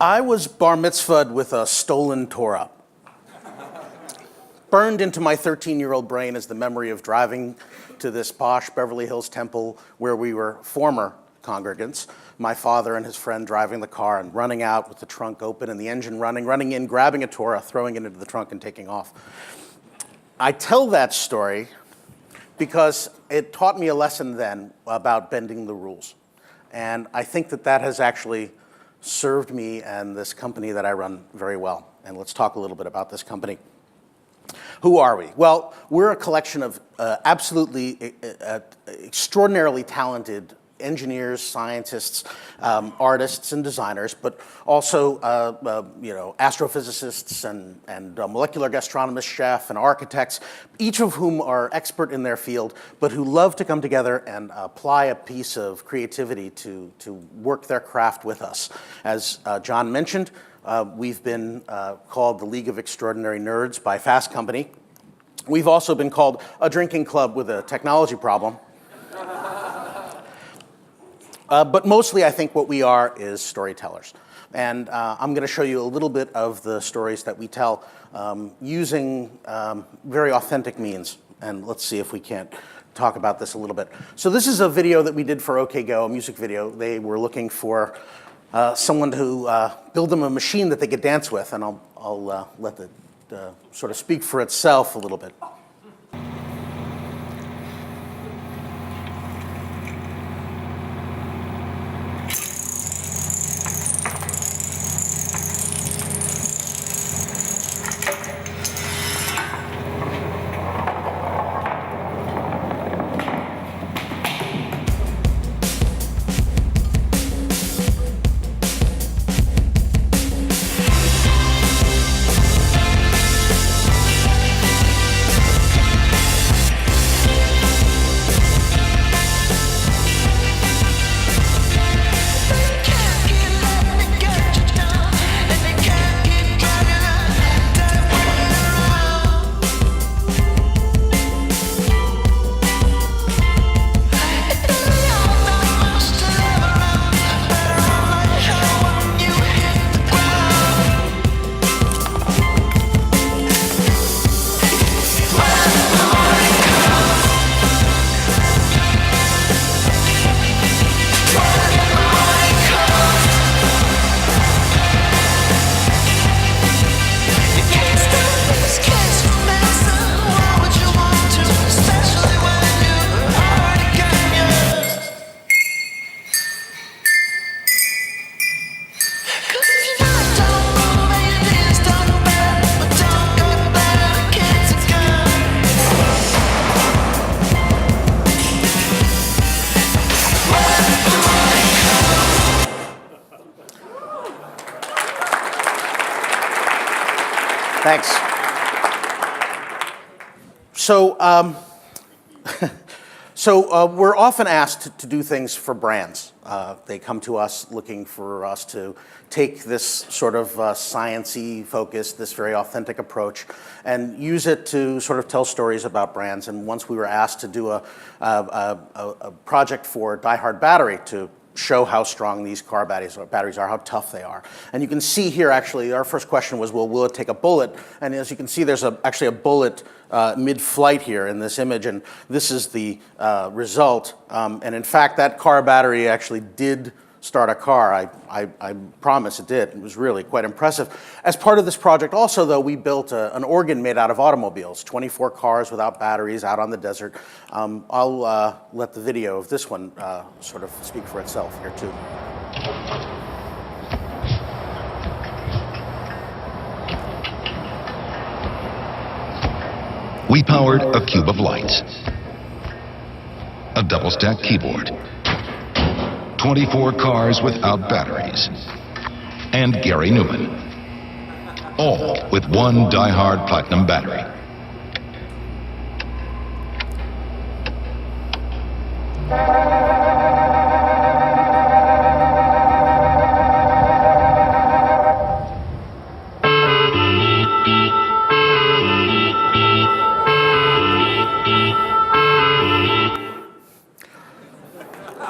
I was bar mitzvahed with a stolen Torah. Burned into my 13-year-old brain is the memory of driving to this posh Beverly Hills temple where we were former congregants. My father and his friend driving the car and running out with the trunk open and the engine running in, grabbing a Torah, throwing it into the trunk and taking off. I tell that story because it taught me a lesson then about bending the rules. And I think that that has actually served me and this company that I run very well. And let's talk a little bit about this company. Who are we? Well, we're a collection of absolutely extraordinarily talented engineers, scientists, artists, and designers, but also astrophysicists and molecular gastronomists, chefs, and architects, each of whom are expert in their field, but who love to come together and apply a piece of creativity to work their craft with us. As John mentioned, we've been called the League of Extraordinary Nerds by Fast Company. We've also been called a drinking club with a technology problem. But mostly, I think what we are is storytellers. And I'm going to show you a little bit of the stories that we tell using very authentic means. And let's see if we can't talk about this a little bit. So this is a video that we did for OK Go, a music video. They were looking for someone to build them a machine that they could dance with. And I'll let it sort of speak for itself a little bit. Thanks. So, we're often asked to do things for brands. They come to us looking for us to take this sort of science-y focus, this very authentic approach, and use it to sort of tell stories about brands. And once we were asked to do a project for Die Hard Battery to show how strong these car batteries are, how tough they are. And you can see here, actually, our first question was, well, will it take a bullet? And as you can see, there's actually a bullet mid-flight here in this image, and this is the result. And in fact, that car battery actually did start a car. I promise it did. It was really quite impressive. As part of this project also, though, we built an organ made out of automobiles, 24 cars without batteries out on the desert. I'll let the video of this one sort of speak for itself here, too. We powered a cube of lights, a double-stack keyboard, 24 cars without batteries, and Gary Newman, all with one die-hard platinum battery.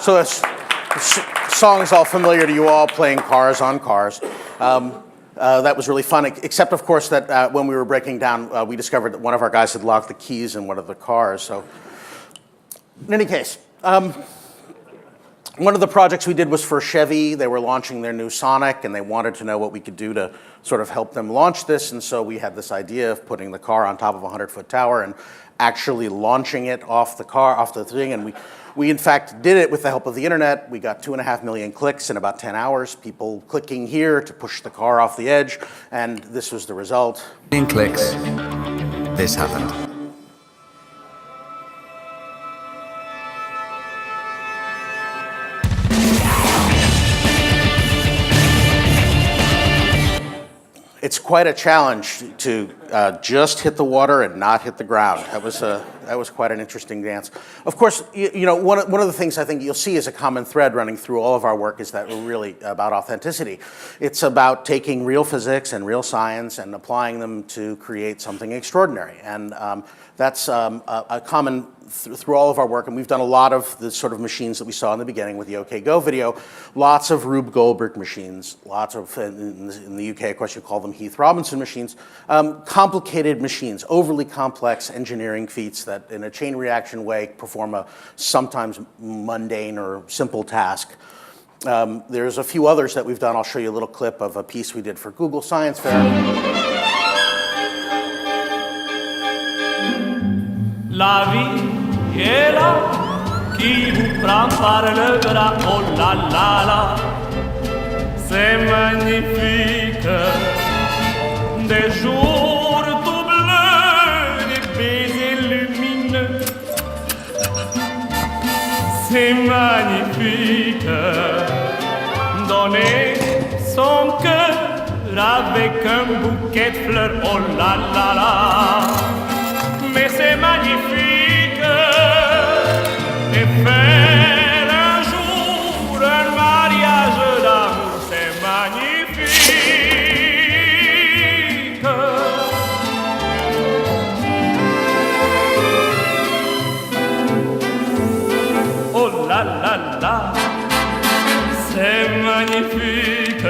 So this song is all familiar to you all, playing Cars on Cars. That was really fun, except, of course, that when we were breaking down, we discovered that one of our guys had locked the keys in one of the cars. So, in any case, one of the projects we did was for Chevy. They were launching their new Sonic, and they wanted to know what we could do to sort of help them launch this. And so we had this idea of putting the car on top of a 100-foot tower and actually launching it off the thing. And we in fact did it with the help of the internet. We got 2.5 million clicks in about 10 hours, people clicking here to push the car off the edge, and this was the result. In clicks, this happened. It's quite a challenge to just hit the water and not hit the ground. That was quite an interesting dance. Of course, you know, one of the things I think you'll see as a common thread running through all of our work is that we're really about authenticity. It's about taking real physics and real science and applying them to create something extraordinary. And that's a common through all of our work, and we've done a lot of the sort of machines that we saw in the beginning with the OK Go video. Lots of Rube Goldberg machines, lots of, in the UK, of course, you call them Heath Robinson machines. Complicated machines, overly complex engineering feats that in a chain reaction way perform a sometimes mundane or simple task. There's a few others that we've done. I'll show you a little clip of a piece we did for Google Science Fair. La vie est là, qui vous prend par le bras, oh là là là, c'est magnifique, des jours tout bleus, des baisers lumineux, c'est magnifique, donner son cœur avec un bouquet de fleurs, oh là là là. Mais c'est magnifique et faire un jour un mariage d'amour, c'est magnifique. Oh là là là, c'est magnifique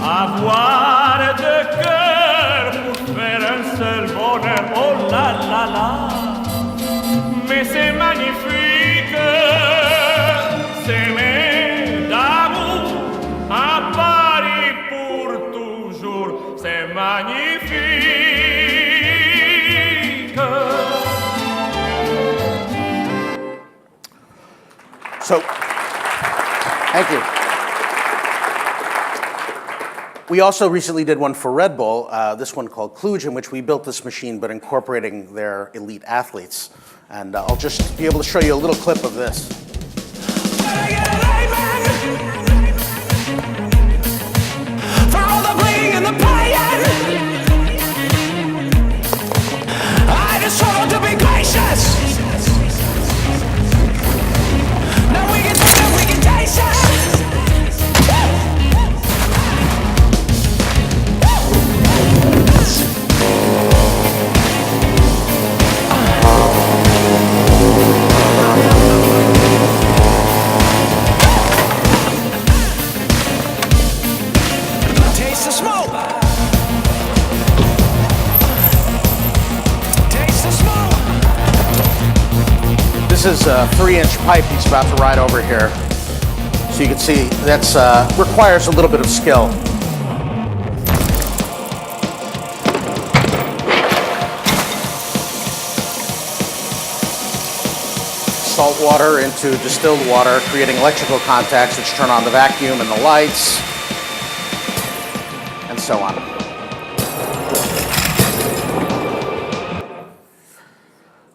avoir de cœur pour faire un seul bonheur. Oh là là là, mais c'est magnifique, s'aimer d'amour à Paris pour toujours, c'est magnifique. So, thank you. We also recently did one for Red Bull, this one called Kluge, in which we built this machine but incorporating their elite athletes. And I'll just be able to show you a little clip of this. For all the bling and the playing, I just struggle to be gracious. Now we can taste it, we can taste it. Taste the smoke. Taste the smoke. This is a 3-inch pipe he's about to ride over here. So you can see that's requires a little bit of skill. Salt water into distilled water, creating electrical contacts which turn on the vacuum and the lights, and so on.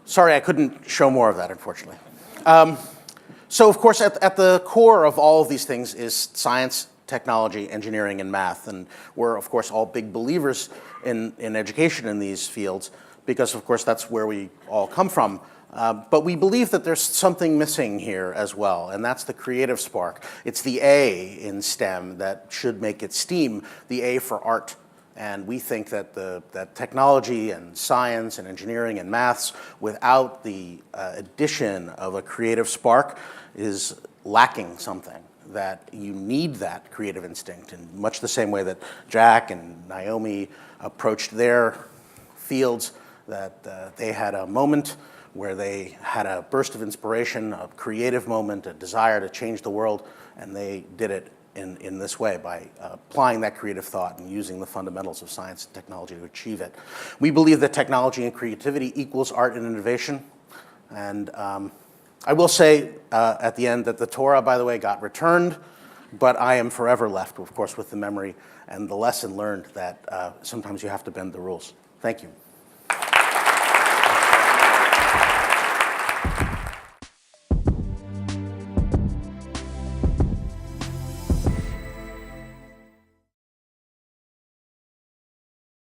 Sorry, I couldn't show more of that, unfortunately. So, of course, at the core of all of these things is science, technology, engineering, and math. And we're, of course, all big believers in education in these fields because, of course, that's where we all come from. But we believe that there's something missing here as well, and that's the creative spark. It's the A in STEM that should make it STEAM, the A for art. And we think that that technology and science and engineering and maths, without the addition of a creative spark, is lacking something. that you need that creative instinct in much the same way that Jack and Naomi approached their fields, that they had a moment where they had a burst of inspiration, a creative moment, a desire to change the world, and they did it in this way by applying that creative thought and using the fundamentals of science and technology to achieve it. We believe that technology and creativity equals art and innovation. And I will say at the end that the Torah, by the way, got returned, but I am forever left, of course, with the memory and the lesson learned that sometimes you have to bend the rules. Thank you.